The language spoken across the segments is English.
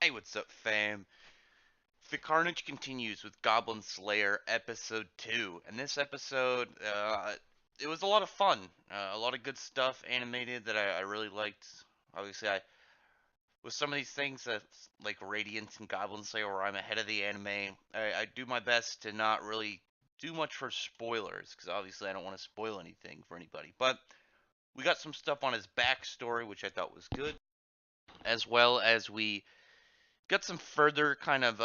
Hey, what's up, fam? The carnage continues with Goblin Slayer episode 2. And this episode, it was a lot of fun. A lot of good stuff animated that I really liked. Obviously, with some of these things that's like Radiant and Goblin Slayer, where I'm ahead of the anime, I do my best to not really do much for spoilers, because obviously I don't want to spoil anything for anybody. But we got some stuff on his backstory, which I thought was good, as well as we got some further kind of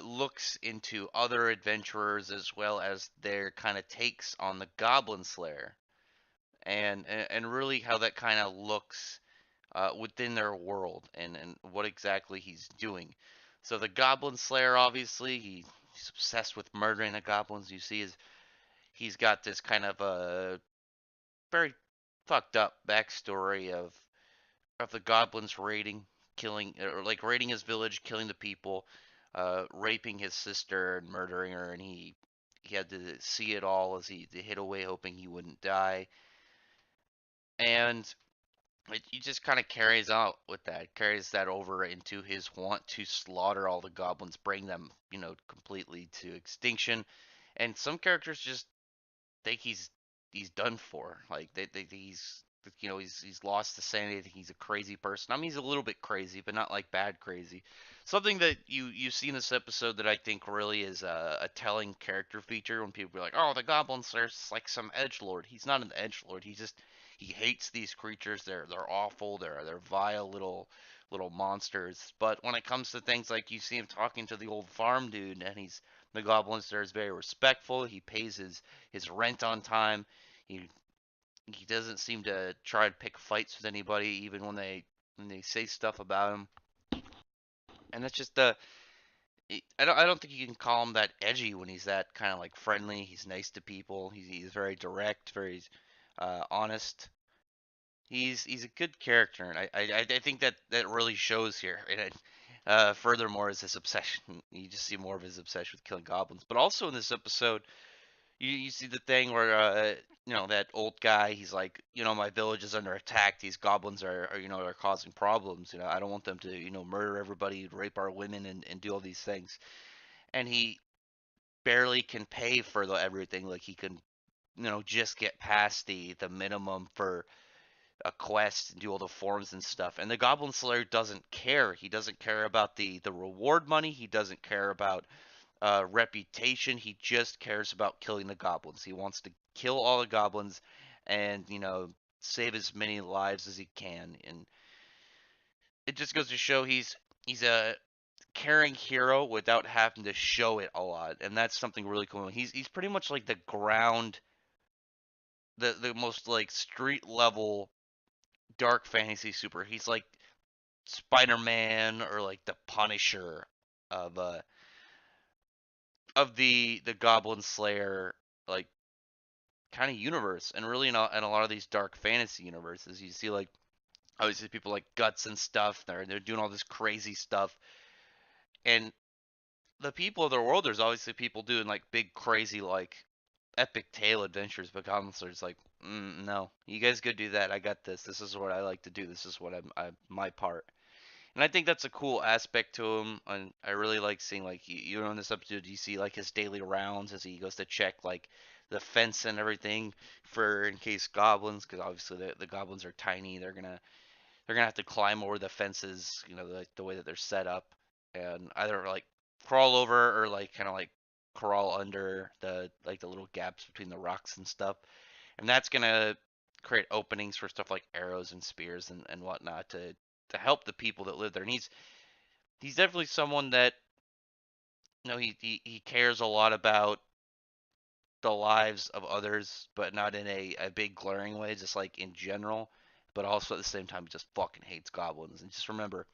looks into other adventurers as well as their kind of takes on the Goblin Slayer and really how that kind of looks within their world and what exactly he's doing. So the Goblin Slayer, obviously, he's obsessed with murdering the goblins. You see, he's got this kind of a very fucked up backstory of the goblins raiding, killing, or like raiding his village, killing the people, raping his sister and murdering her, and he had to see it all as he hid away, hoping he wouldn't die. And he just kind of carries out with that, carries that over into his want to slaughter all the goblins, bring them, completely to extinction. And some characters just think he's done for. Like he's he's lost the sanity. They think he's a crazy person. I mean, he's a little bit crazy, but not like bad crazy. Something that you see in this episode that I think really is a telling character feature when people are like, "Oh, the goblins are like some edge lord." He's not an edge lord. He hates these creatures. They're awful. They're vile little monsters. But when it comes to things like you see him talking to the old farm dude, and the goblins there is very respectful. He pays his rent on time. He he doesn't seem to try to pick fights with anybody, even when they say stuff about him. And that's just I don't think you can call him that edgy when he's that kind of like friendly. He's nice to people. He's very direct, very honest. He's a good character, and I think that really shows here. And furthermore, is his obsession. You just see more of his obsession with killing goblins. But also in this episode, you see the thing where that old guy, he's like, my village is under attack. These goblins are causing problems. I don't want them to murder everybody, rape our women, and do all these things. And he barely can pay for everything. Like he can just get past the minimum for a quest and do all the forms and stuff. And the Goblin Slayer doesn't care. He doesn't care about the reward money. He doesn't care about reputation. He just cares about killing the goblins. He wants to kill all the goblins and, save as many lives as he can. And it just goes to show he's a caring hero without having to show it a lot. And that's something really cool. He's pretty much like the ground the most like street level dark fantasy super. He's like Spider-Man or like the Punisher of the Goblin Slayer like kind of universe, and really in a lot of these dark fantasy universes, you see like obviously people like Guts and stuff. They're doing all this crazy stuff, and the people of their world, there's obviously people doing like big crazy like epic tale adventures, but Goblin Slayer's like, no, you guys go do that. I got this. This is what I like to do. This is what I'm my part. And I think that's a cool aspect to him. And I really like seeing like in this episode you see like his daily rounds as he goes to check like the fence and everything for in case goblins, because obviously the goblins are tiny. They're gonna have to climb over the fences, like the way that they're set up, and either like crawl over or like kind of like crawl under the little gaps between the rocks and stuff. And that's gonna create openings for stuff like arrows and spears and whatnot to help the people that live there. And he's definitely someone that he cares a lot about the lives of others, but not in a big glaring way, just like in general. But also at the same time, he just fucking hates goblins. And just remember,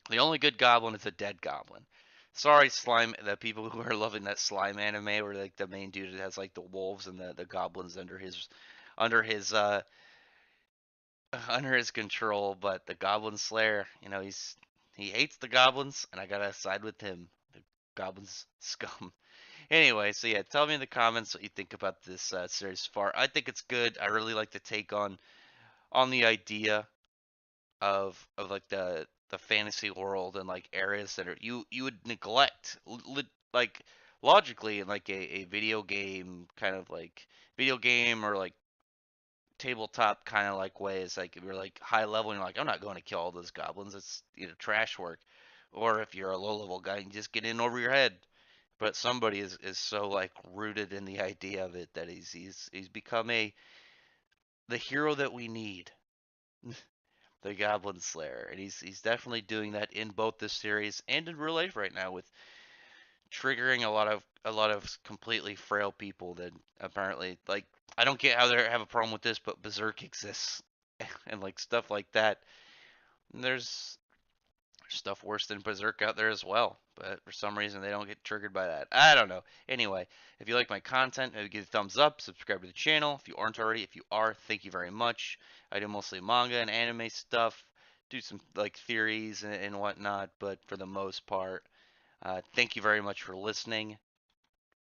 the only good goblin is a dead goblin. Sorry, slime. The people who are loving that slime anime, where like the main dude has like the wolves and the goblins under his under his control. But the Goblin Slayer, he hates the goblins, and I gotta side with him. The goblins scum. Anyway, so yeah, tell me in the comments what you think about this series so far. I think it's good. I really like the take on the idea of like the fantasy world and like areas that are you would neglect like logically in like a video game kind of like video game or like tabletop kind of like ways. Like if you're like high level and you're like, I'm not going to kill all those goblins. It's trash work. Or if you're a low level guy, you just get in over your head. But somebody is so like rooted in the idea of it that he's become the hero that we need, the Goblin Slayer, and he's definitely doing that in both this series and in real life right now with triggering a lot of completely frail people that apparently like I don't get how they have a problem with this, but Berserk exists and like stuff like that. And there's stuff worse than Berserk out there as well, but for some reason they don't get triggered by that. I don't know. Anyway, if you like my content, maybe give it a thumbs up, subscribe to the channel if you aren't already. If you are, thank you very much. I do mostly manga and anime stuff, do some like theories and whatnot, but for the most part, thank you very much for listening.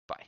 Bye.